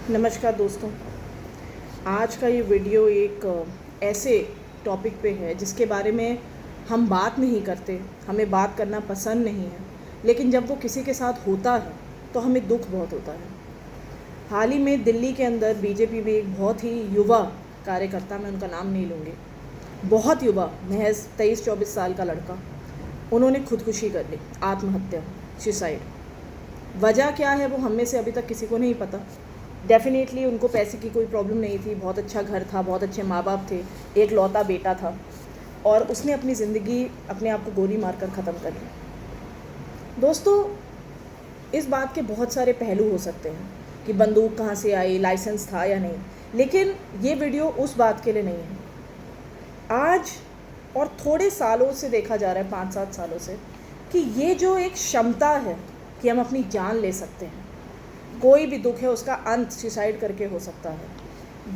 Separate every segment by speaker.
Speaker 1: नमस्कार दोस्तों। आज का ये वीडियो एक ऐसे टॉपिक पे है जिसके बारे में हम बात नहीं करते, हमें बात करना पसंद नहीं है, लेकिन जब वो किसी के साथ होता है तो हमें दुख बहुत होता है। हाल ही में दिल्ली के अंदर बीजेपी में एक बहुत ही युवा कार्यकर्ता, मैं उनका नाम नहीं लूँगी, बहुत युवा, महज 23-24 साल का लड़का, उन्होंने खुदकुशी कर ली, आत्महत्या, सुसाइड। वजह क्या है वो हम में से अभी तक किसी को नहीं पता। डेफिनेटली उनको पैसे की कोई प्रॉब्लम नहीं थी, बहुत अच्छा घर था, बहुत अच्छे माँ बाप थे, एक लौता बेटा था, और उसने अपनी ज़िंदगी अपने आप को गोली मारकर ख़त्म कर ली। दोस्तों, इस बात के बहुत सारे पहलू हो सकते हैं कि बंदूक कहाँ से आई, लाइसेंस था या नहीं, लेकिन ये वीडियो उस बात के लिए नहीं है। आज और थोड़े सालों से देखा जा रहा है, 5-7 सालों से, कि ये जो एक क्षमता है कि हम अपनी जान ले सकते हैं, कोई भी दुख है उसका अंत सुसाइड करके हो सकता है,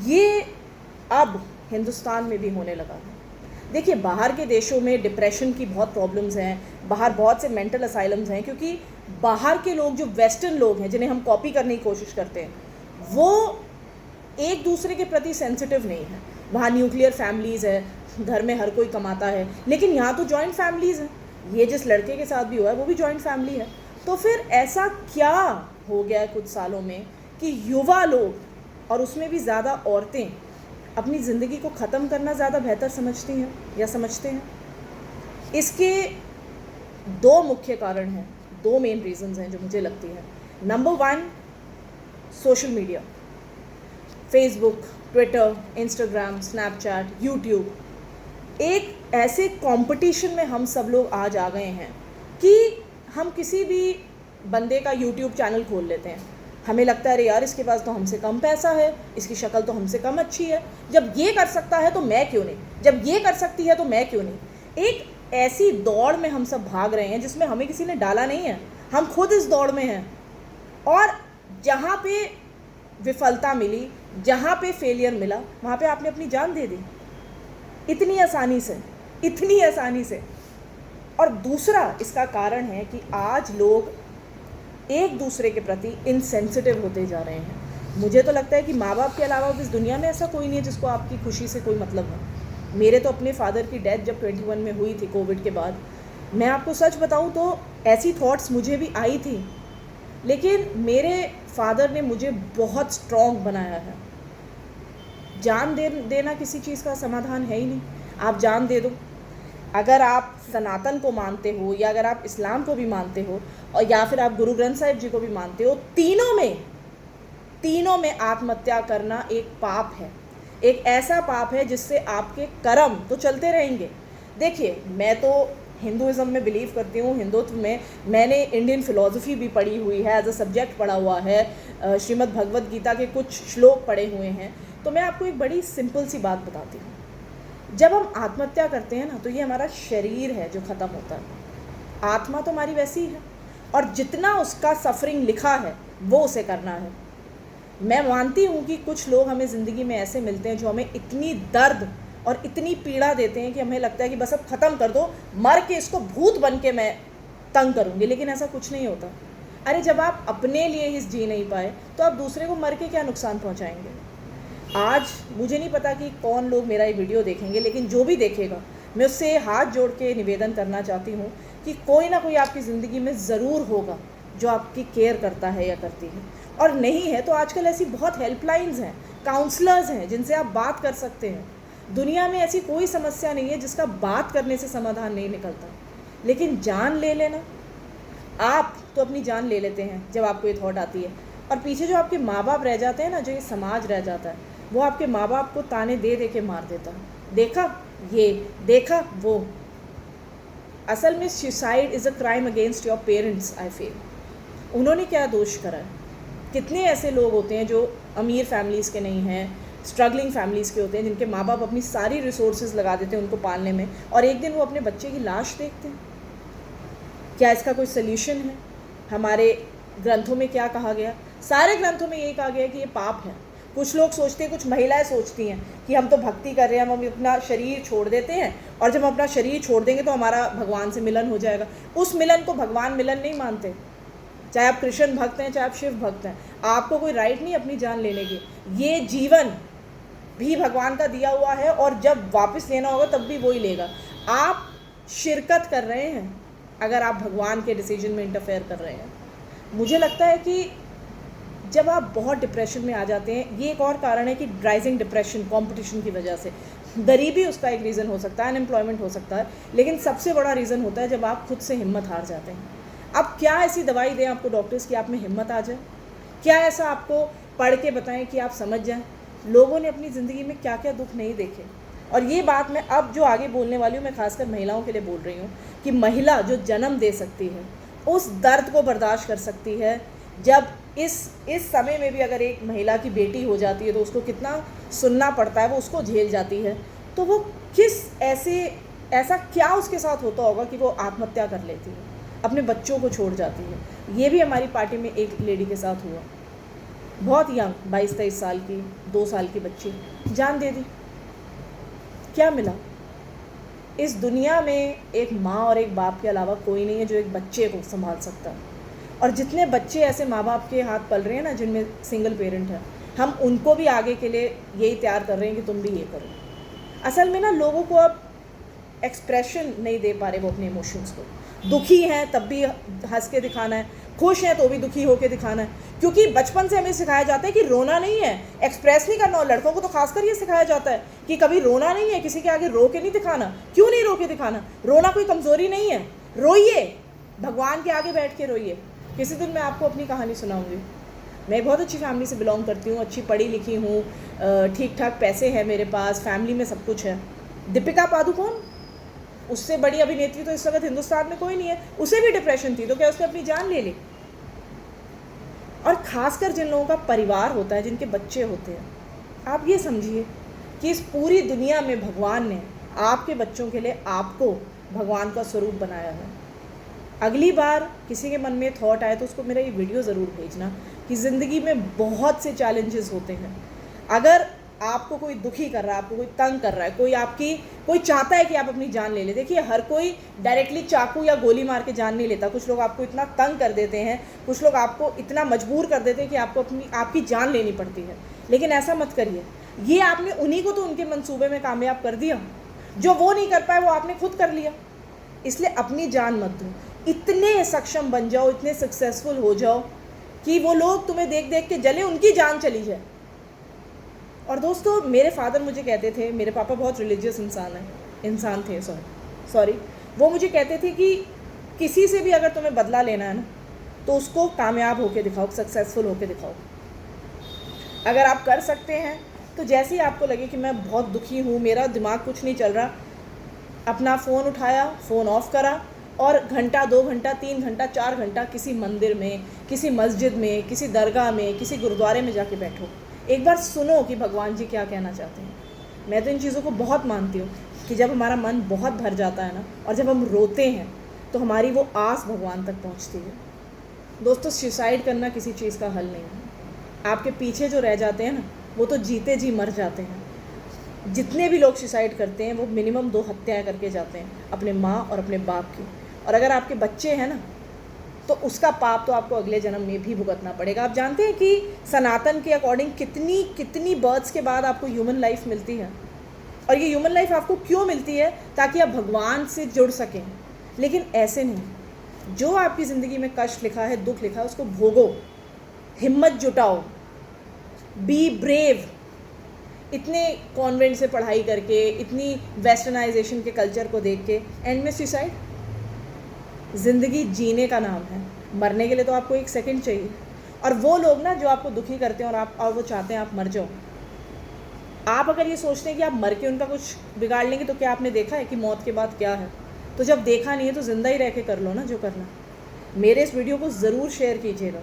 Speaker 1: ये अब हिंदुस्तान में भी होने लगा है। देखिए, बाहर के देशों में डिप्रेशन की बहुत प्रॉब्लम्स हैं, बाहर बहुत से मेंटल असाइलम्स हैं, क्योंकि बाहर के लोग, जो वेस्टर्न लोग हैं जिन्हें हम कॉपी करने की कोशिश करते हैं, वो एक दूसरे के प्रति सेंसिटिव नहीं है। वहाँ न्यूक्लियर फैमिलीज़ है, घर में हर कोई कमाता है, लेकिन यहाँ तो जॉइंट फैमिलीज़ हैं। ये जिस लड़के के साथ भी हुआ है वो भी जॉइंट फैमिली है। तो फिर ऐसा क्या हो गया है कुछ सालों में कि युवा लोग, और उसमें भी ज़्यादा औरतें, अपनी ज़िंदगी को ख़त्म करना ज़्यादा बेहतर समझती हैं या समझते हैं? इसके दो मुख्य कारण हैं, दो मेन रीज़न्स हैं जो मुझे लगती है। Number 1, social media, Facebook, Twitter, Instagram, Snapchat, YouTube. एक ऐसे कंपटीशन में हम सब लोग आज आ गए हैं कि हम किसी भी बंदे का यूट्यूब चैनल खोल लेते हैं, हमें लगता है अरे यार, इसके पास तो हमसे कम पैसा है, इसकी शक्ल तो हमसे कम अच्छी है, जब ये कर सकता है तो मैं क्यों नहीं, जब ये कर सकती है तो मैं क्यों नहीं। एक ऐसी दौड़ में हम सब भाग रहे हैं जिसमें हमें किसी ने डाला नहीं है, हम खुद इस दौड़ में हैं, और जहाँ पे विफलता मिली, जहाँ पे फेलियर मिला, वहाँ पे आपने अपनी जान दे दी, इतनी आसानी से, इतनी आसानी से। और दूसरा इसका कारण है कि आज लोग एक दूसरे के प्रति इनसेंसिटिव होते जा रहे हैं। मुझे तो लगता है कि माँ बाप के अलावा इस दुनिया में ऐसा कोई नहीं है जिसको आपकी खुशी से कोई मतलब हो। मेरे तो अपने फादर की डेथ जब 21 में हुई थी, कोविड के बाद, मैं आपको सच बताऊँ तो ऐसी थॉट्स मुझे भी आई थी, लेकिन मेरे फादर ने मुझे बहुत स्ट्रॉन्ग बनाया है। जान देना किसी चीज़ का समाधान है ही नहीं। आप जान दे दो, अगर आप सनातन को मानते हो, या अगर आप इस्लाम को भी मानते हो, और या फिर आप गुरु ग्रंथ साहिब जी को भी मानते हो, तीनों में आत्महत्या करना एक पाप है, एक ऐसा पाप है जिससे आपके कर्म तो चलते रहेंगे। देखिए, मैं तो हिंदुज़म में बिलीव करती हूँ, हिंदुत्व में मैंने इंडियन फ़िलॉसफी भी पढ़ी हुई है, एज अ सब्जेक्ट पढ़ा हुआ है, श्रीमद् भगवद गीता के कुछ श्लोक पढ़े हुए हैं। तो मैं आपको एक बड़ी सिंपल सी बात बताती हूँ। जब हम आत्महत्या करते हैं ना, तो ये हमारा शरीर है जो ख़त्म होता है, आत्मा तो हमारी वैसी ही है, और जितना उसका सफरिंग लिखा है वो उसे करना है। मैं मानती हूँ कि कुछ लोग हमें ज़िंदगी में ऐसे मिलते हैं जो हमें इतनी दर्द और इतनी पीड़ा देते हैं कि हमें लगता है कि बस अब ख़त्म कर दो, मर के इसको भूत बन के मैं तंग करूँगी, लेकिन ऐसा कुछ नहीं होता। अरे, जब आप अपने लिए ही जी नहीं पाए तो आप दूसरे को मर के क्या नुकसान पहुँचाएंगे? आज मुझे नहीं पता कि कौन लोग मेरा ये वीडियो देखेंगे, लेकिन जो भी देखेगा, मैं उससे हाथ जोड़ के निवेदन करना चाहती हूँ कि कोई ना कोई आपकी ज़िंदगी में ज़रूर होगा जो आपकी केयर करता है या करती है, और नहीं है तो आजकल ऐसी बहुत हेल्पलाइंस हैं, काउंसलर्स हैं जिनसे आप बात कर सकते हैं। दुनिया में ऐसी कोई समस्या नहीं है जिसका बात करने से समाधान नहीं निकलता। लेकिन जान ले लेना, आप तो अपनी जान ले लेते हैं जब आपको ये थॉट आती है, और पीछे जो आपके माँ बाप रह जाते हैं ना, जो ये समाज रह जाता है, वो आपके माँ बाप को ताने दे दे के मार देता है। देखा ये, देखा वो। असल में suicide is a crime against your parents, I feel. उन्होंने क्या दोष करा है? कितने ऐसे लोग होते हैं जो अमीर फैमिलीज़ के नहीं हैं, स्ट्रगलिंग फैमिलीज़ के होते हैं, जिनके माँ बाप अपनी सारी रिसोर्सेज लगा देते हैं उनको पालने में, और एक दिन वो अपने बच्चे की लाश देखते हैं। क्या इसका कोई सल्यूशन है? हमारे ग्रंथों में क्या कहा गया? सारे ग्रंथों में यही कहा गया कि ये पाप है। कुछ लोग सोचते हैं, कुछ महिलाएं सोचती हैं कि हम तो भक्ति कर रहे हैं, हम अपना शरीर छोड़ देते हैं, और जब हम अपना शरीर छोड़ देंगे तो हमारा भगवान से मिलन हो जाएगा। उस मिलन को भगवान मिलन नहीं मानते। चाहे आप कृष्ण भक्त हैं, चाहे आप शिव भक्त हैं, आपको कोई राइट नहीं अपनी जान लेने की। ये जीवन भी भगवान का दिया हुआ है और जब वापस लेना होगा तब भी वही लेगा। आप शिरकत कर रहे हैं अगर आप भगवान के डिसीजन में इंटरफेयर कर रहे हैं। मुझे लगता है कि जब आप बहुत डिप्रेशन में आ जाते हैं, ये एक और कारण है कि राइजिंग डिप्रेशन कंपटीशन की वजह से, गरीबी उसका एक रीज़न हो सकता है, अनएम्प्लॉयमेंट हो सकता है, लेकिन सबसे बड़ा रीज़न होता है जब आप खुद से हिम्मत हार जाते हैं। अब क्या ऐसी दवाई दें आपको डॉक्टर्स की आप में हिम्मत आ जाए? क्या ऐसा आपको पढ़ के बताएं कि आप समझ जाएं? लोगों ने अपनी ज़िंदगी में क्या क्या दुख नहीं देखे। और ये बात मैं अब जो आगे बोलने वाली हूँ, मैं खासकर महिलाओं के लिए बोल रही हूँ कि महिला जो जन्म दे सकती है उस दर्द को बर्दाश्त कर सकती है। जब इस समय में भी अगर एक महिला की बेटी हो जाती है तो उसको कितना सुनना पड़ता है, वो उसको झेल जाती है, तो वो ऐसा क्या उसके साथ होता होगा कि वो आत्महत्या कर लेती है, अपने बच्चों को छोड़ जाती है। ये भी हमारी पार्टी में एक लेडी के साथ हुआ, बहुत यंग 22-23 साल की, 2 साल की बच्ची जान दे दी। क्या मिला? इस दुनिया में एक माँ और एक बाप के अलावा कोई नहीं है जो एक बच्चे को संभाल सकता है। और जितने बच्चे ऐसे माँ बाप के हाथ पल रहे हैं ना, जिनमें सिंगल पेरेंट है, हम उनको भी आगे के लिए यही तैयार कर रहे हैं कि तुम भी ये करो। असल में ना लोगों को अब एक्सप्रेशन नहीं दे पा रहे वो अपने इमोशंस को। दुखी हैं तब भी हंस के दिखाना है, खुश हैं तो भी दुखी होकर दिखाना है, क्योंकि बचपन से हमें सिखाया जाता है कि रोना नहीं है, एक्सप्रेस नहीं करना। और लड़कों को तो खासकर ये सिखाया जाता है कि कभी रोना नहीं है, किसी के आगे रो के नहीं दिखाना। क्यों नहीं रो के दिखाना? रोना कोई कमज़ोरी नहीं है, रोइए, भगवान के आगे बैठ के रोइए। किसी दिन मैं आपको अपनी कहानी सुनाऊंगी। मैं एक बहुत अच्छी फैमिली से बिलोंग करती हूँ, अच्छी पढ़ी लिखी हूँ, ठीक ठाक पैसे हैं मेरे पास, फैमिली में सब कुछ है। दीपिका पादुकोण, उससे बड़ी अभिनेत्री तो इस वक्त हिंदुस्तान में कोई नहीं है। उसे भी डिप्रेशन थी तो क्या उसने अपनी जान ले ली? और ख़ासकर जिन लोगों का परिवार होता है, जिनके बच्चे होते हैं, आप ये समझिए कि इस पूरी दुनिया में भगवान ने आपके बच्चों के लिए आपको भगवान का स्वरूप बनाया है। अगली बार किसी के मन में थॉट आए तो उसको मेरा ये वीडियो ज़रूर भेजना कि ज़िंदगी में बहुत से चैलेंजेस होते हैं। अगर आपको कोई दुखी कर रहा है, आपको कोई तंग कर रहा है, कोई चाहता है कि आप अपनी जान ले ले। देखिए, हर कोई डायरेक्टली चाकू या गोली मार के जान नहीं लेता। कुछ लोग आपको इतना तंग कर देते हैं, कुछ लोग आपको इतना मजबूर कर देते हैं कि आपको आपकी जान लेनी पड़ती है। लेकिन ऐसा मत करिए। ये आपने उन्हीं को तो उनके मंसूबे में कामयाब कर दिया, जो वो नहीं कर पाए वो आपने खुद कर लिया। इसलिए अपनी जान मत दो। इतने सक्षम बन जाओ, इतने सक्सेसफुल हो जाओ कि वो लोग तुम्हें देख देख के जले, उनकी जान चली जाए। और दोस्तों, मेरे फादर मुझे कहते थे, मेरे पापा बहुत रिलीजियस इंसान थे, सॉरी, वो मुझे कहते थे कि किसी से भी अगर तुम्हें बदला लेना है ना, तो उसको कामयाब होके दिखाओ, सक्सेसफुल होके दिखाओ। अगर आप कर सकते हैं तो जैसे ही आपको लगे कि मैं बहुत दुखी हूँ, मेरा दिमाग कुछ नहीं चल रहा, अपना फ़ोन उठाया, फ़ोन ऑफ करा और घंटा, 2 घंटा, 3 घंटा, 4 घंटा किसी मंदिर में, किसी मस्जिद में, किसी दरगाह में, किसी गुरुद्वारे में जाके बैठो। एक बार सुनो कि भगवान जी क्या कहना चाहते हैं। मैं तो इन चीज़ों को बहुत मानती हूँ कि जब हमारा मन बहुत भर जाता है ना, और जब हम रोते हैं तो हमारी वो आस भगवान तक पहुँचती है। दोस्तों, सुसाइड करना किसी चीज़ का हल नहीं है। आपके पीछे जो रह जाते हैं ना, वो तो जीते जी मर जाते हैं। जितने भी लोग सुसाइड करते हैं वो मिनिमम 2 हत्याएँ करके जाते हैं, अपने माँ और अपने बाप की। और अगर आपके बच्चे हैं ना, तो उसका पाप तो आपको अगले जन्म में भी भुगतना पड़ेगा। आप जानते हैं कि सनातन के अकॉर्डिंग कितनी बर्थ्स के बाद आपको ह्यूमन लाइफ मिलती है। और ये ह्यूमन लाइफ आपको क्यों मिलती है? ताकि आप भगवान से जुड़ सकें। लेकिन ऐसे नहीं। जो आपकी ज़िंदगी में कष्ट लिखा है, दुख लिखा है, उसको भोगो, हिम्मत जुटाओ, बी ब्रेव। इतने कॉन्वेंट से पढ़ाई करके, इतनी वेस्टर्नाइजेशन के कल्चर को देख के एंड में सुसाइड। ज़िंदगी जीने का नाम है, मरने के लिए तो आपको 1 सेकंड चाहिए। और वो लोग ना जो आपको दुखी करते हैं और वो चाहते हैं आप मर जाओ, आप अगर ये सोचते हैं कि आप मर के उनका कुछ बिगाड़ लेंगे, तो क्या आपने देखा है कि मौत के बाद क्या है? तो जब देखा नहीं है तो ज़िंदा ही रह के कर लो ना जो करना। मेरे इस वीडियो को ज़रूर शेयर कीजिएगा।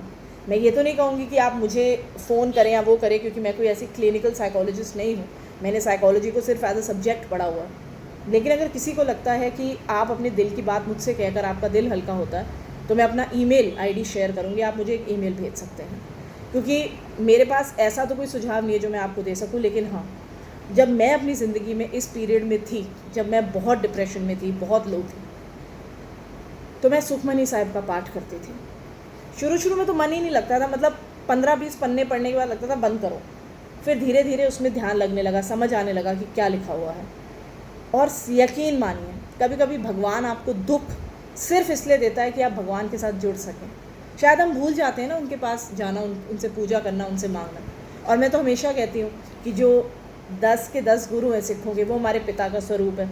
Speaker 1: मैं ये तो नहीं कहूँगी कि आप मुझे फ़ोन करें या वो करें, क्योंकि मैं कोई ऐसी क्लिनिकल साइकोलॉजिस्ट नहीं हूँ। मैंने साइकोलॉजी को सिर्फ एज अ सब्जेक्ट पढ़ा हुआ है। लेकिन अगर किसी को लगता है कि आप अपने दिल की बात मुझसे कहकर आपका दिल हल्का होता है, तो मैं अपना ईमेल आईडी शेयर करूँगी, आप मुझे एक ईमेल भेज सकते हैं। क्योंकि मेरे पास ऐसा तो कोई सुझाव नहीं है जो मैं आपको दे सकूँ। लेकिन हाँ, जब मैं अपनी ज़िंदगी में इस पीरियड में थी, जब मैं बहुत डिप्रेशन में थी, बहुत लो थी, तो मैं सुखमनी साहिब का पाठ करती थी। शुरू शुरू में तो मन ही नहीं लगता था, मतलब 15-20 पन्ने पढ़ने के बाद लगता था बंद करो। फिर धीरे धीरे उसमें ध्यान लगने लगा, समझ आने लगा कि क्या लिखा हुआ है। और यकीन मानिए, कभी कभी भगवान आपको दुख सिर्फ इसलिए देता है कि आप भगवान के साथ जुड़ सकें। शायद हम भूल जाते हैं ना उनके पास जाना, उनसे पूजा करना, उनसे मांगना। और मैं तो हमेशा कहती हूँ कि जो 10 के 10 गुरु हैं सिखों के, वो हमारे पिता का स्वरूप है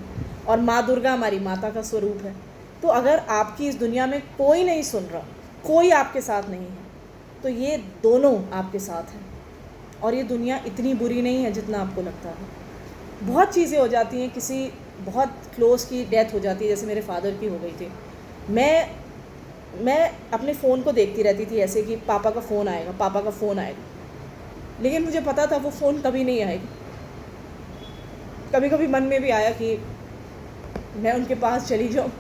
Speaker 1: और माँ दुर्गा हमारी माता का स्वरूप है। तो अगर आपकी इस दुनिया में कोई नहीं सुन रहा, कोई आपके साथ नहीं है, तो ये दोनों आपके साथ हैं। और ये दुनिया इतनी बुरी नहीं है जितना आपको लगता है। बहुत चीज़ें हो जाती हैं, किसी बहुत क्लोज़ की डेथ हो जाती है, जैसे मेरे फादर की हो गई थी। मैं अपने फ़ोन को देखती रहती थी ऐसे कि पापा का फ़ोन आएगा, पापा का फ़ोन आएगा, लेकिन मुझे पता था वो फ़ोन कभी नहीं आएगा। कभी कभी मन में भी आया कि मैं उनके पास चली जाऊँ,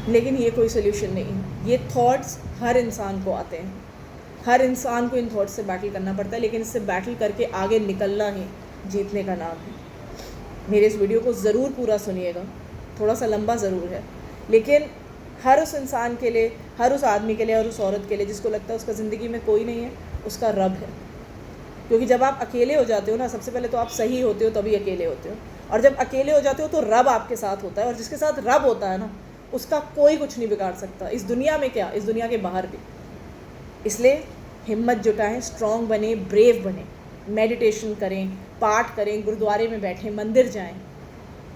Speaker 1: लेकिन ये कोई सोल्यूशन नहीं है। ये थॉट्स हर इंसान को आते हैं, हर इंसान को इन थॉट्स से बैटल करना पड़ता है, लेकिन इससे बैटल करके आगे निकलना ही जीतने का नाम है। मेरे इस वीडियो को ज़रूर पूरा सुनिएगा, थोड़ा सा लंबा ज़रूर है, लेकिन हर उस इंसान के लिए, हर उस आदमी के लिए और उस औरत के लिए जिसको लगता है उसका ज़िंदगी में कोई नहीं है, उसका रब है। क्योंकि जब आप अकेले हो जाते हो ना, सबसे पहले तो आप सही होते हो तभी अकेले होते हो, और जब अकेले हो जाते हो तो रब आपके साथ होता है, और जिसके साथ रब होता है ना, उसका कोई कुछ नहीं बिगाड़ सकता, इस दुनिया में क्या, इस दुनिया के बाहर भी। इसलिए हिम्मत जुटाएं, स्ट्रॉन्ग बने, ब्रेव बने, मेडिटेशन करें, पाठ करें, गुरुद्वारे में बैठें, मंदिर जाएं।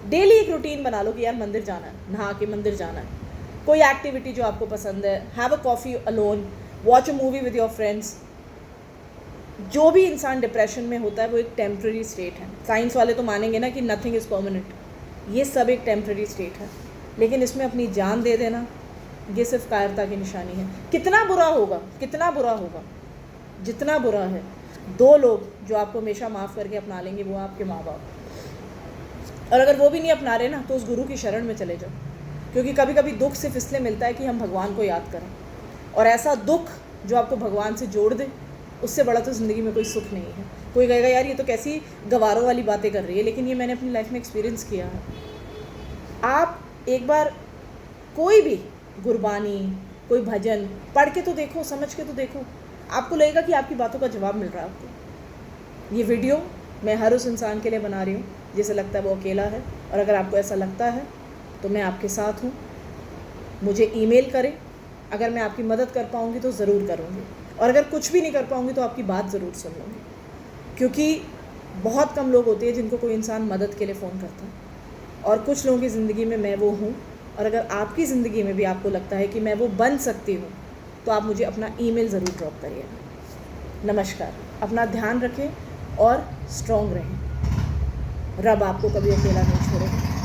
Speaker 1: डेली एक रूटीन बना लो कि यार मंदिर जाना है, नहा के मंदिर जाना है। कोई एक्टिविटी जो आपको पसंद है, have a coffee alone, watch a movie with your friends. जो भी इंसान डिप्रेशन में होता है वो एक टेम्प्रेरी स्टेट है। साइंस वाले तो मानेंगे ना कि नथिंग इज़ परमानेंट, ये सब एक टेम्प्रेरी स्टेट है, लेकिन इसमें अपनी जान दे देना ये सिर्फ कायरता की निशानी है। कितना बुरा होगा, कितना बुरा होगा, जितना बुरा है। 2 लोग जो आपको हमेशा माफ़ करके अपना लेंगे वो आपके माँ बाप, और अगर वो भी नहीं अपना रहे ना, तो उस गुरु की शरण में चले जाओ। क्योंकि कभी कभी दुख सिर्फ इसलिए मिलता है कि हम भगवान को याद करें, और ऐसा दुख जो आपको भगवान से जोड़ दे, उससे बड़ा तो ज़िंदगी में कोई सुख नहीं है। कोई कहेगा यार ये तो कैसी गवारों वाली बातें कर रही है, लेकिन ये मैंने अपनी लाइफ में एक्सपीरियंस किया है। आप एक बार कोई भी गुरबानी, कोई भजन पढ़ के तो देखो, समझ के तो देखो, आपको लगेगा कि आपकी बातों का जवाब मिल रहा है आपको। ये वीडियो मैं हर उस इंसान के लिए बना रही हूँ जिसे लगता है वो अकेला है, और अगर आपको ऐसा लगता है तो मैं आपके साथ हूँ। मुझे ईमेल करें, अगर मैं आपकी मदद कर पाऊँगी तो ज़रूर करूँगी, और अगर कुछ भी नहीं कर पाऊँगी तो आपकी बात ज़रूर सुन लूँगी। क्योंकि बहुत कम लोग होते हैं जिनको कोई इंसान मदद के लिए फ़ोन करता है, और कुछ लोगों की ज़िंदगी में मैं वो हूँ। और अगर आपकी ज़िंदगी में भी आपको लगता है कि मैं वो बन सकती हूँ, तो आप मुझे अपना ईमेल ज़रूर ड्रॉप करिएगा। नमस्कार, अपना ध्यान रखें और स्ट्रॉन्ग रहें। रब आपको कभी अकेला नहीं छोड़ेगा।